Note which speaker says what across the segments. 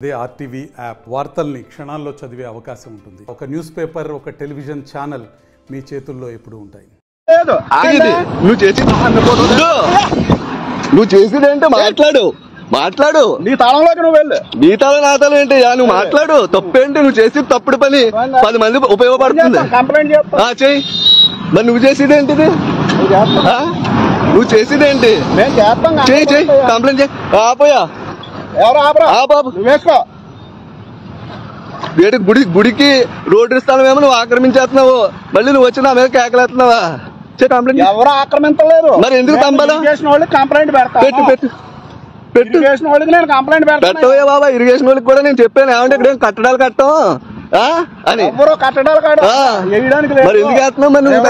Speaker 1: అదే RTV app వార్తల్ని క్షణాల్లో చదివే అవకాశం ఉంటుంది. ఒక న్యూస్ పేపర్, ఒక టెలివిజన్ ఛానల్ మీ చేతుల్లో ఎప్పుడూ ఉంటాయి.
Speaker 2: నువ్వు చేసేదేంటే మాట్లాడు నీ తాళంలోకి నువ్వు వెళ్ళు. నీ తాళం నా తాళం ఏంటి? నువ్వు మాట్లాడు. తప్పేంటి? నువ్వు చేసేది తప్పుడు పని 10 మంది ఉపయోగపడుతుంది. చెయ్యి. మరి నువ్వు చేసేదేంటిది? నువ్వు చేసేదేంటి? చెయ్యి కంప్లైంట్ చేయి. ఆపోయా బాబు గుడికి రోడ్డు స్థలం ఏమో నువ్వు ఆక్రమించేస్తున్నావు. మళ్ళీ నువ్వు వచ్చి నా మీద కేకలేస్తున్నావా? కంప్లైంట్ ఎవరు ఆక్రమించలేదు. మరి ఎందుకు తంబాలా? కంప్లైంట్ పెట్టవే బాబా. ఇరిగేషన్ వాళ్ళకి కూడా నేను చెప్పాను ఏమంటే ఇక్కడ కట్టడాలు కట్టం అని. కట్టడాలు మరి ఎందుకు వేస్తున్నావు? మరి నువ్వు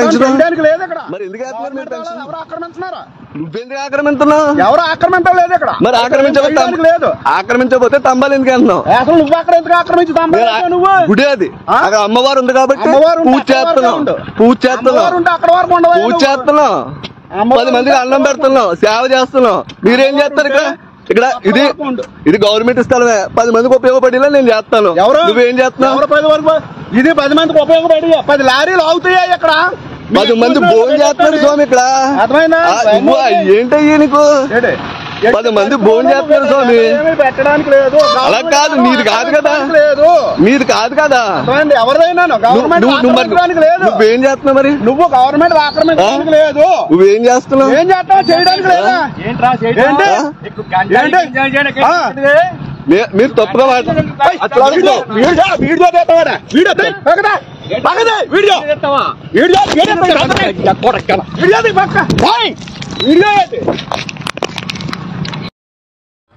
Speaker 2: మరి ఎందుకు వేస్తున్నావు? నువ్వెందుకు ఆక్రమిస్తున్నావు? ఎవరు ఆక్రమించలేదు ఇక్కడ. మరి ఆక్రమించలేదు. ఆక్రమించకపోతే తంబాలు ఎందుకు వేస్తున్నావు? నువ్వు అక్కడ ఎందుకు ఆక్రమించు? గుడి అది. అక్కడ అమ్మవారు ఉంది కాబట్టి పూజ చేస్తున్నావు. 10 మందికి అన్నం పెడుతున్నావు, సేవ చేస్తున్నావు. మీరేం చేస్తారు ఇక్కడ? ఇది గవర్నమెంట్ స్థలమే. 10 మందికి ఉపయోగపడేలా నేను చేస్తాను. నువ్వేం చేస్తున్నావు? ఇది 10 మందికి ఉపయోగపడి 10 లారీలు అవుతాయి ఇక్కడ. 10 మంది భోజనం చేస్తున్నారు స్వామి ఇక్కడ. ఏంటయ్యి నీకు? 10 మంది భోజనం చేస్తున్నారు స్వామి. పెట్టడానికి లేదు. అలా కాదు. నీది కాదు కదా. నీది కాదు కదా. ఎవరిదైనా నువ్వేం చేస్తున్నావు? మరి నువ్వు గవర్నమెంట్ ఆక్రమించడానికి లేదు. నువ్వేం చేస్తున్నావు? ఏం చేస్తావు? చేయడానికి లేదా? మీరు తప్పుగా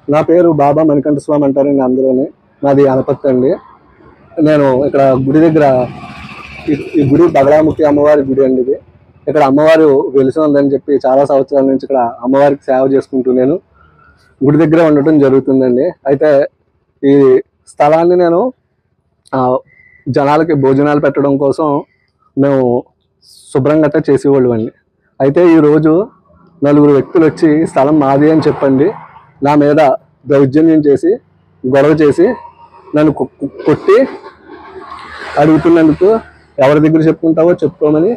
Speaker 2: నా పేరు బాబా మణికంఠ స్వామి అంటారండి అందరూని. నాది అనపత్తి అండి. నేను ఇక్కడ గుడి దగ్గర, ఈ గుడి బగలాముఖి అమ్మవారి గుడి అండి. ఇది ఇక్కడ అమ్మవారు వెలిసి ఉందని చెప్పి చాలా సంవత్సరాల నుంచి ఇక్కడ అమ్మవారికి సేవ చేసుకుంటూ నేను గుడి దగ్గర ఉండటం జరుగుతుందండి. అయితే ఈ స్థలాన్ని నేను జనాలకి భోజనాలు పెట్టడం కోసం మేము శుభ్రంగా చేసేవాళ్ళు అండి. అయితే ఈరోజు 4 వ్యక్తులు వచ్చి స్థలం మాది అని చెప్పండి నా మీద దౌర్జన్యం చేసి, గొడవ చేసి, నన్ను కొట్టి అడుగుతున్నందుకు ఎవరి దగ్గర చెప్పుకుంటావో చెప్పుకోమని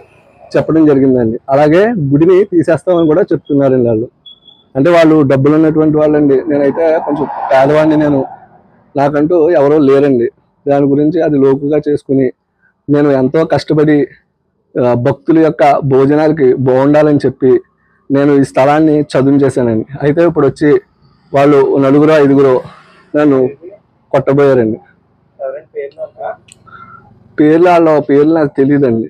Speaker 2: చెప్పడం జరిగిందండి. అలాగే గుడిని తీసేస్తామని కూడా చెప్తున్నారండి వాళ్ళు. అంటే వాళ్ళు డబ్బులు ఉన్నటువంటి వాళ్ళండి. నేనైతే కొంచెం పేదవాడిని. నాకంటూ ఎవరో లేరండి. దాని గురించి అది లోకుగా చేసుకుని నేను ఎంతో కష్టపడి భక్తుల యొక్క భోజనాలకి బాగుండాలని చెప్పి నేను ఈ స్థలాన్ని చదును చేశానండి. అయితే ఇప్పుడు వచ్చి వాళ్ళు 4-5 నన్ను కొట్టబోయారండి. పేర్లు నాకు తెలియదండి.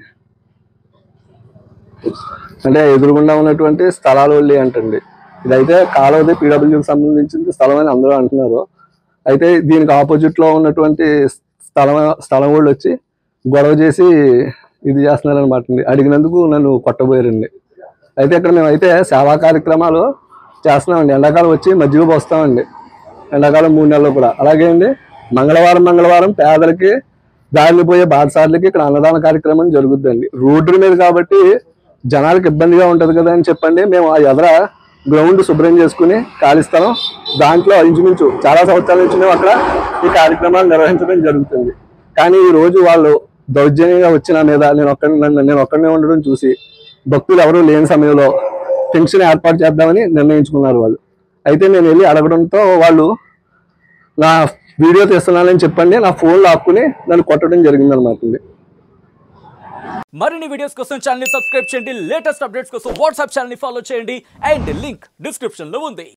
Speaker 2: అంటే ఎదురుగుండా ఉన్నటువంటి స్థలాల వాళ్ళే అంటండి. ఇదైతే కాలువది పీడబ్ల్యూకి సంబంధించిన స్థలం అని అందరూ అంటున్నారు. అయితే దీనికి ఆపోజిట్లో ఉన్నటువంటి స్థలం వాళ్ళు వచ్చి గొడవ చేసి ఇది చేస్తున్నారనమాట అండి. అడిగినందుకు నన్ను కొట్టబోయారండి. అయితే ఇక్కడ మేమైతే సేవా కార్యక్రమాలు చేస్తున్నామండి. ఎండాకాలం వచ్చి మజ్జిగ పోస్తామండి. ఎండాకాలం 3 నెలలు కూడా. అలాగే అండి మంగళవారం పేదలకి దారిని పోయే బాటసార్లకి ఇక్కడ అన్నదాన కార్యక్రమం జరుగుద్దండి. రోడ్డు మీద కాబట్టి జనాలకు ఇబ్బందిగా ఉంటుంది కదా అని చెప్పండి మేము ఆ ఎదర గ్రౌండ్ శుభ్రం చేసుకుని ఖాళీ స్థలం దాంట్లో ఇంచుమించు చాలా సంవత్సరాల నుంచి మేము అక్కడ ఈ కార్యక్రమాలు నిర్వహించడం జరుగుతుంది. కానీ ఈ రోజు వాళ్ళు దౌర్జన్యంగా వచ్చిన మీద నేను ఒక్కడనే ఉండడం చూసి భక్తులు ఎవరూ లేని సమయంలో ఫంక్షన్ ఏర్పాటు చేద్దామని నిర్ణయించుకున్నారు వాళ్ళు. అయితే నేను వెళ్ళి అడగడంతో వాళ్ళు నా వీడియో తీస్తున్నానని చెప్పండి నా ఫోన్ లాక్కుని నన్ను కొట్టడం జరిగిందనమాట అండి.
Speaker 3: మరిన్ని వీడియోస్ కోసం ఛానల్ ని సబ్స్క్రైబ్ చేయండి. లేటెస్ట్ అప్డేట్స్ కోసం వాట్సాప్ ఛానల్ ని ఫాలో చేయండి. అండ్ లింక్ డిస్క్రిప్షన్ లో ఉంది.